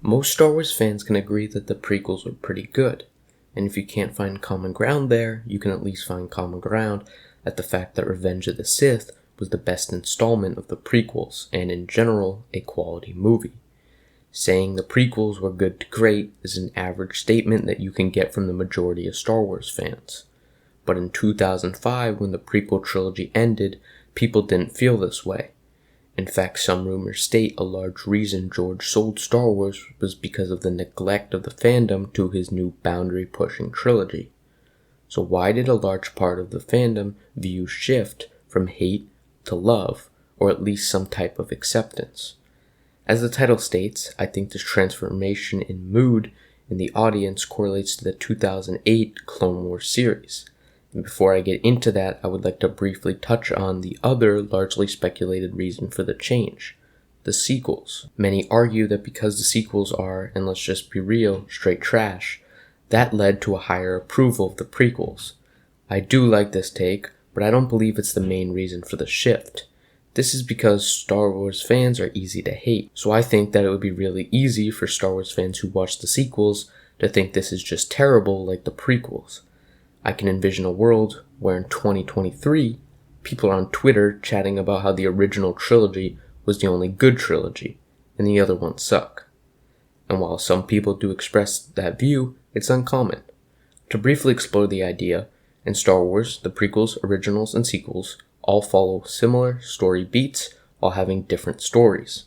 Most Star Wars fans can agree that the prequels were pretty good, and if you can't find common ground there, you can at least find common ground at the fact that Revenge of the Sith was the best installment of the prequels, and in general, a quality movie. Saying the prequels were good to great is an average statement that you can get from the majority of Star Wars fans. But in 2005, when the prequel trilogy ended, people didn't feel this way. In fact, some rumors state a large reason George sold Star Wars was because of the neglect of the fandom to his new boundary-pushing trilogy. So why did a large part of the fandom view shift from hate to love, or at least some type of acceptance? As the title states, I think this transformation in mood in the audience correlates to the 2008 Clone Wars series. And before I get into that, I would like to briefly touch on the other largely speculated reason for the change, the sequels. Many argue that because the sequels are, and let's just be real, straight trash, that led to a higher approval of the prequels. I do like this take, but I don't believe it's the main reason for the shift. This is because Star Wars fans are easy to hate, so I think that it would be really easy for Star Wars fans who watch the sequels to think this is just terrible like the prequels. I can envision a world where in 2023, people are on Twitter chatting about how the original trilogy was the only good trilogy, and the other ones suck. And while some people do express that view, it's uncommon. To briefly explore the idea, in Star Wars, the prequels, originals, and sequels all follow similar story beats while having different stories.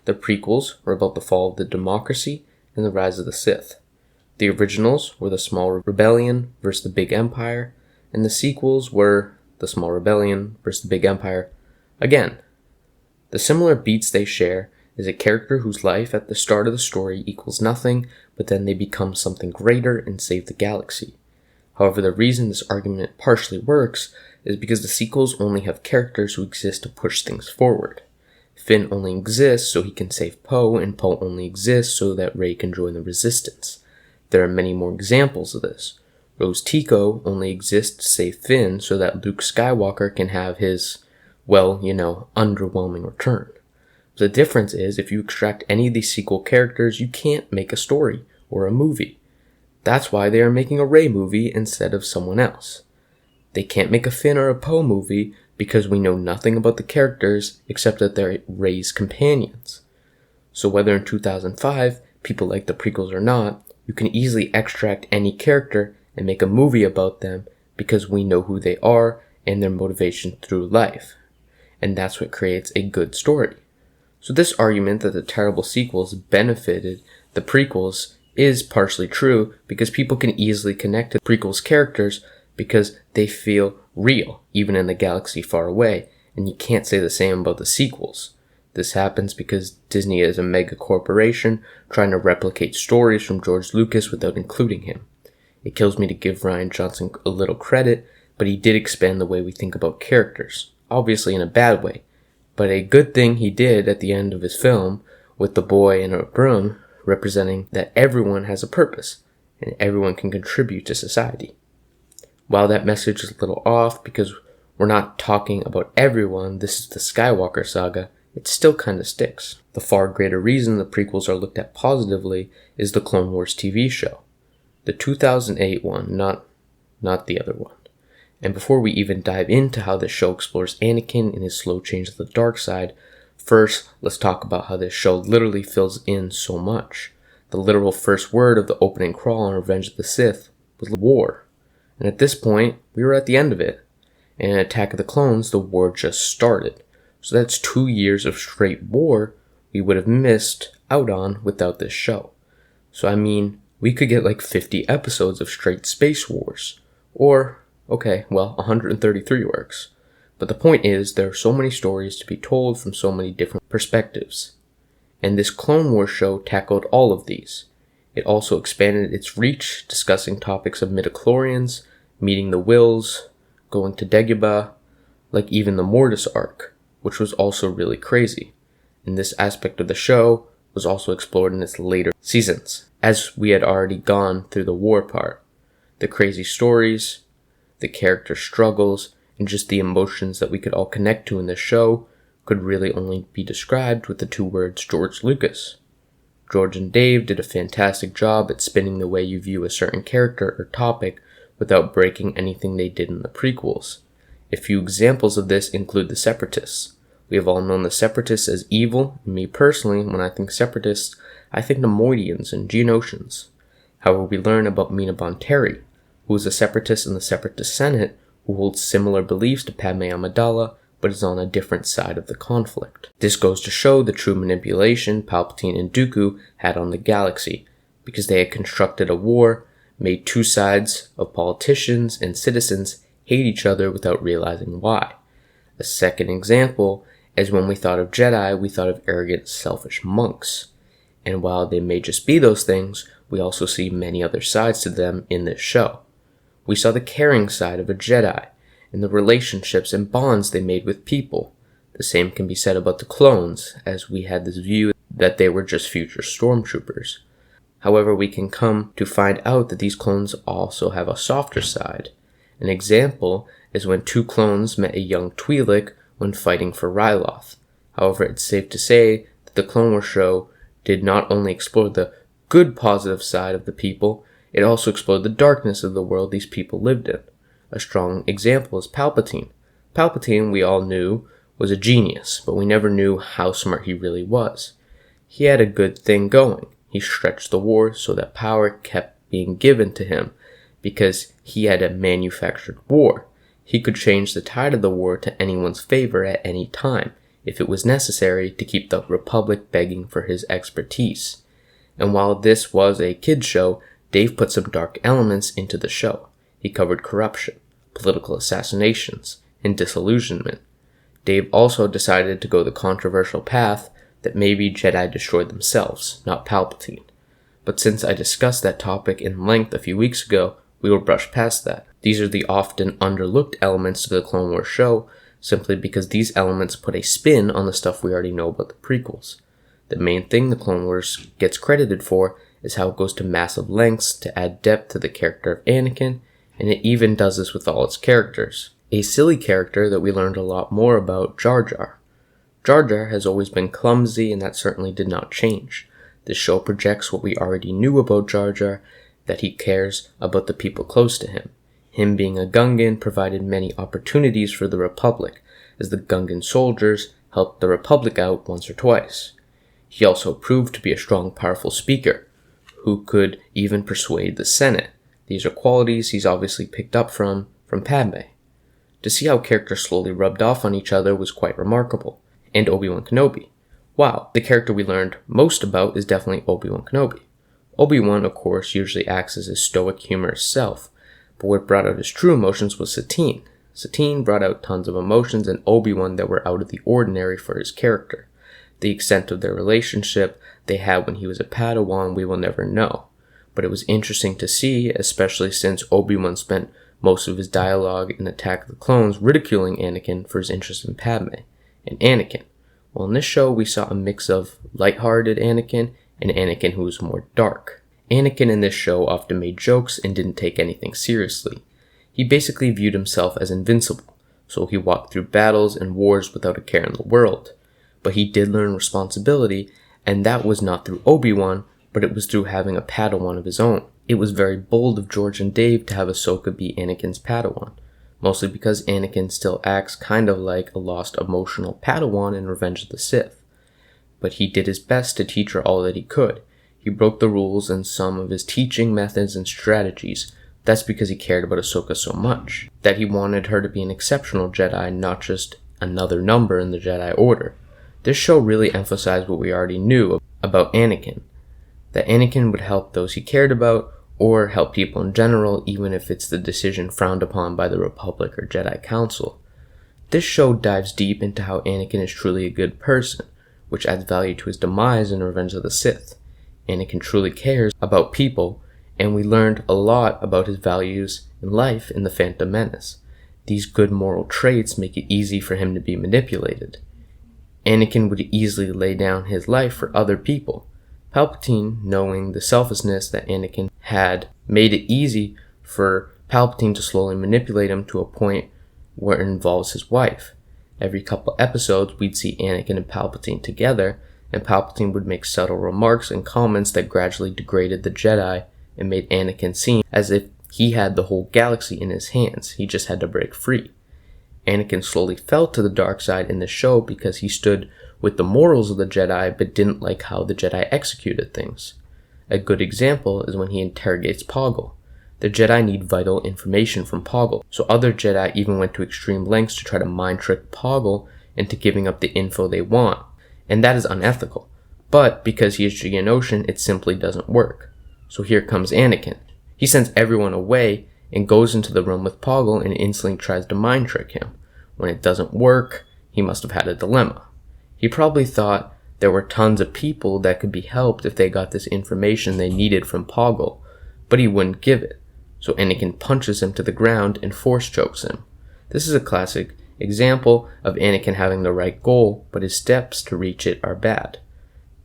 The prequels were about the fall of the democracy and the rise of the Sith. The originals were the small rebellion versus the big empire, and the sequels were the small rebellion versus the big empire again. The similar beats they share is a character whose life at the start of the story equals nothing, but then they become something greater and save the galaxy. However, the reason this argument partially works is because the sequels only have characters who exist to push things forward. Finn only exists so he can save Poe, and Poe only exists so that Rey can join the Resistance. There are many more examples of this. Rose Tico only exists to save Finn so that Luke Skywalker can have his, underwhelming return. But the difference is, if you extract any of these sequel characters, you can't make a story or a movie. That's why they are making a Rey movie instead of someone else. They can't make a Finn or a Poe movie because we know nothing about the characters except that they're Rey's companions. So whether in 2005 people like the prequels or not, you can easily extract any character and make a movie about them because we know who they are and their motivation through life. And that's what creates a good story. So this argument that the terrible sequels benefited the prequels is partially true because people can easily connect to the prequels characters because they feel real, even in the galaxy far away, and you can't say the same about the sequels. This happens because Disney is a mega corporation trying to replicate stories from George Lucas without including him. It kills me to give Rian Johnson a little credit, but he did expand the way we think about characters, obviously in a bad way. But a good thing he did at the end of his film, with the boy in a broom, representing that everyone has a purpose, and everyone can contribute to society. While that message is a little off because we're not talking about everyone, this is the Skywalker saga, it still kind of sticks. The far greater reason the prequels are looked at positively is the Clone Wars TV show. The 2008 one, not the other one. And before we even dive into how this show explores Anakin and his slow change to the dark side, first, let's talk about how this show literally fills in so much. The literal first word of the opening crawl on Revenge of the Sith was war. And at this point, we were at the end of it. And in Attack of the Clones, the war just started. So that's 2 years of straight war we would have missed out on without this show. So we could get like 50 episodes of straight space wars. Or, 133 works. But the point is, there are so many stories to be told from so many different perspectives. And this Clone Wars show tackled all of these. It also expanded its reach, discussing topics of midichlorians, meeting the Wills, going to Dagobah, like even the Mortis arc, which was also really crazy. And this aspect of the show was also explored in its later seasons, as we had already gone through the war part. The crazy stories, the character struggles, and just the emotions that we could all connect to in this show could really only be described with the two words George Lucas. George and Dave did a fantastic job at spinning the way you view a certain character or topic without breaking anything they did in the prequels. A few examples of this include the Separatists. We have all known the Separatists as evil, and me personally, when I think Separatists, I think Nemoidians and Geonosians. However, we learn about Mina Bonteri, who is a Separatist in the Separatist Senate, who holds similar beliefs to Padme Amidala, but is on a different side of the conflict. This goes to show the true manipulation Palpatine and Dooku had on the galaxy, because they had constructed a war, made two sides of politicians and citizens hate each other without realizing why. A second example is when we thought of Jedi, we thought of arrogant, selfish monks. And while they may just be those things, we also see many other sides to them in this show. We saw the caring side of a Jedi, and the relationships and bonds they made with people. The same can be said about the clones, as we had this view that they were just future stormtroopers. However, we can come to find out that these clones also have a softer side. An example is when two clones met a young Twi'lek when fighting for Ryloth. However, it's safe to say that the Clone Wars show did not only explore the good positive side of the people, it also explored the darkness of the world these people lived in. A strong example is Palpatine. Palpatine, we all knew, was a genius, but we never knew how smart he really was. He had a good thing going. He stretched the war so that power kept being given to him, because he had a manufactured war. He could change the tide of the war to anyone's favor at any time, if it was necessary to keep the Republic begging for his expertise. And while this was a kid's show, Dave put some dark elements into the show. He covered corruption, political assassinations, and disillusionment. Dave also decided to go the controversial path that maybe Jedi destroyed themselves, not Palpatine. But since I discussed that topic in length a few weeks ago, we will brush past that. These are the often underlooked elements to the Clone Wars show, simply because these elements put a spin on the stuff we already know about the prequels. The main thing the Clone Wars gets credited for is how it goes to massive lengths to add depth to the character of Anakin, and it even does this with all its characters. A silly character that we learned a lot more about, Jar Jar. Jar Jar has always been clumsy, and that certainly did not change. This show projects what we already knew about Jar Jar, that he cares about the people close to him. Him being a Gungan provided many opportunities for the Republic, as the Gungan soldiers helped the Republic out once or twice. He also proved to be a strong, powerful speaker, who could even persuade the Senate. These are qualities he's obviously picked up from Padme. To see how characters slowly rubbed off on each other was quite remarkable. And Obi-Wan Kenobi. Wow, the character we learned most about is definitely Obi-Wan Kenobi. Obi-Wan, of course, usually acts as his stoic, humorous self, but what brought out his true emotions was Satine. Satine brought out tons of emotions in Obi-Wan that were out of the ordinary for his character. The extent of their relationship they had when he was a Padawan we will never know, but it was interesting to see, especially since Obi-Wan spent most of his dialogue in Attack of the Clones ridiculing Anakin for his interest in Padme and Anakin. Well, in this show we saw a mix of lighthearted Anakin and Anakin who was more dark. Anakin in this show often made jokes and didn't take anything seriously. He basically viewed himself as invincible, so he walked through battles and wars without a care in the world. But he did learn responsibility, and that was not through Obi-Wan, but it was through having a Padawan of his own. It was very bold of George and Dave to have Ahsoka be Anakin's Padawan, mostly because Anakin still acts kind of like a lost emotional Padawan in Revenge of the Sith. But he did his best to teach her all that he could. He broke the rules in some of his teaching methods and strategies. That's because he cared about Ahsoka so much, that he wanted her to be an exceptional Jedi, not just another number in the Jedi Order. This show really emphasized what we already knew about Anakin, that Anakin would help those he cared about, or help people in general, even if it's the decision frowned upon by the Republic or Jedi Council. This show dives deep into how Anakin is truly a good person, which adds value to his demise in Revenge of the Sith. Anakin truly cares about people, and we learned a lot about his values in life in The Phantom Menace. These good moral traits make it easy for him to be manipulated. Anakin would easily lay down his life for other people. Palpatine, knowing the selflessness that Anakin had, made it easy for Palpatine to slowly manipulate him to a point where it involves his wife. Every couple episodes, we'd see Anakin and Palpatine together, and Palpatine would make subtle remarks and comments that gradually degraded the Jedi and made Anakin seem as if he had the whole galaxy in his hands. He just had to break free. Anakin slowly fell to the dark side in the show because he stood with the morals of the Jedi but didn't like how the Jedi executed things. A good example is when he interrogates Poggle. The Jedi need vital information from Poggle, so other Jedi even went to extreme lengths to try to mind trick Poggle into giving up the info they want, and that is unethical. But because he is Geonosian, it simply doesn't work. So here comes Anakin. He sends everyone away and goes into the room with Poggle and instantly tries to mind trick him. When it doesn't work, he must have had a dilemma. He probably thought there were tons of people that could be helped if they got this information they needed from Poggle, but he wouldn't give it. So Anakin punches him to the ground and force chokes him. This is a classic example of Anakin having the right goal, but his steps to reach it are bad.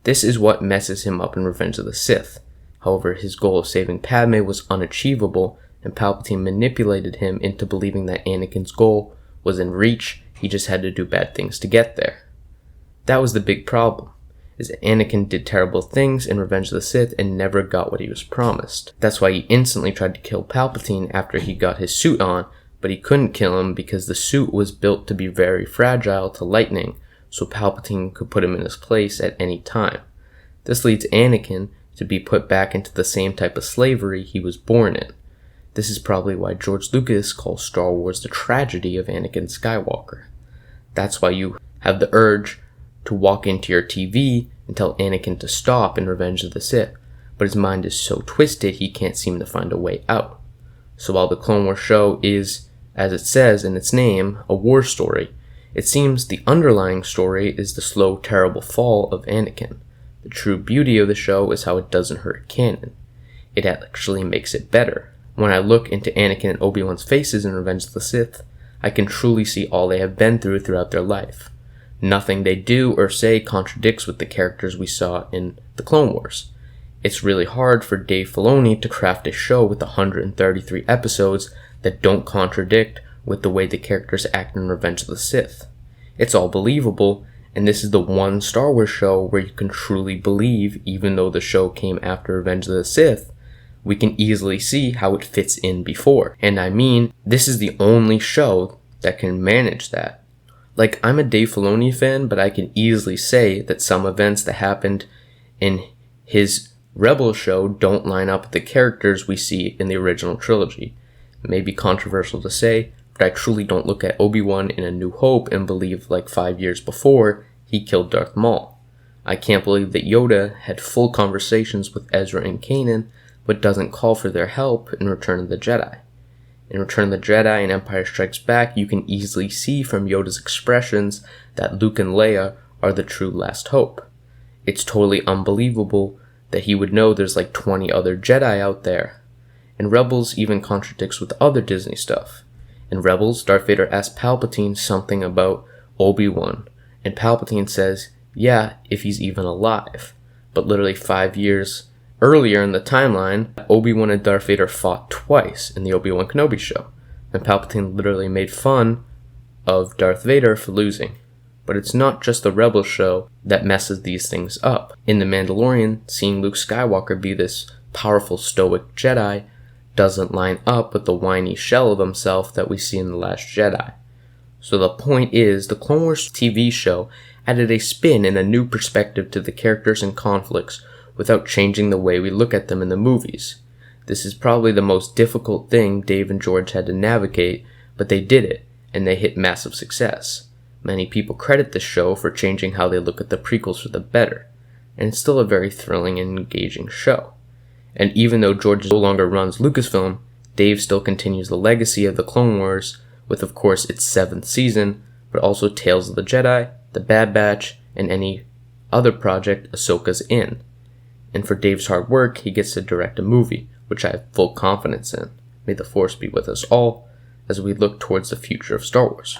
This is what messes him up in Revenge of the Sith. However, his goal of saving Padme was unachievable, and Palpatine manipulated him into believing that Anakin's goal was in reach. He just had to do bad things to get there. That was the big problem, is that Anakin did terrible things in Revenge of the Sith and never got what he was promised. That's why he instantly tried to kill Palpatine after he got his suit on, but he couldn't kill him because the suit was built to be very fragile to lightning, so Palpatine could put him in his place at any time. This leads Anakin to be put back into the same type of slavery he was born in. This is probably why George Lucas calls Star Wars the tragedy of Anakin Skywalker. That's why you have the urge to walk into your TV and tell Anakin to stop in Revenge of the Sith, but his mind is so twisted he can't seem to find a way out. So while the Clone Wars show is, as it says in its name, a war story, it seems the underlying story is the slow, terrible fall of Anakin. The true beauty of the show is how it doesn't hurt canon. It actually makes it better. When I look into Anakin and Obi-Wan's faces in Revenge of the Sith, I can truly see all they have been through throughout their life. Nothing they do or say contradicts with the characters we saw in the Clone Wars. It's really hard for Dave Filoni to craft a show with 133 episodes that don't contradict with the way the characters act in Revenge of the Sith. It's all believable, and this is the one Star Wars show where you can truly believe, even though the show came after Revenge of the Sith, we can easily see how it fits in before. And I mean, this is the only show that can manage that. Like, I'm a Dave Filoni fan, but I can easily say that some events that happened in his Rebels show don't line up with the characters we see in the original trilogy. It may be controversial to say, but I truly don't look at Obi-Wan in A New Hope and believe like 5 years before he killed Darth Maul. I can't believe that Yoda had full conversations with Ezra and Kanan, but doesn't call for their help in Return of the Jedi. In Return of the Jedi and Empire Strikes Back, you can easily see from Yoda's expressions that Luke and Leia are the true last hope. It's totally unbelievable that he would know there's like 20 other Jedi out there. And Rebels even contradicts with other Disney stuff. In Rebels, Darth Vader asks Palpatine something about Obi-Wan, and Palpatine says, yeah, if he's even alive. But literally 5 years earlier in the timeline, Obi-Wan and Darth Vader fought twice in the Obi-Wan Kenobi show, and Palpatine literally made fun of Darth Vader for losing. But it's not just the Rebels show that messes these things up. In The Mandalorian, seeing Luke Skywalker be this powerful stoic Jedi doesn't line up with the whiny shell of himself that we see in The Last Jedi. So the point is, the Clone Wars TV show added a spin and a new perspective to the characters and conflicts without changing the way we look at them in the movies. This is probably the most difficult thing Dave and George had to navigate, but they did it, and they hit massive success. Many people credit this show for changing how they look at the prequels for the better, and it's still a very thrilling and engaging show. And even though George no longer runs Lucasfilm, Dave still continues the legacy of the Clone Wars, with of course its 7th season, but also Tales of the Jedi, The Bad Batch, and any other project Ahsoka's in. And for Dave's hard work, he gets to direct a movie, which I have full confidence in. May the Force be with us all as we look towards the future of Star Wars.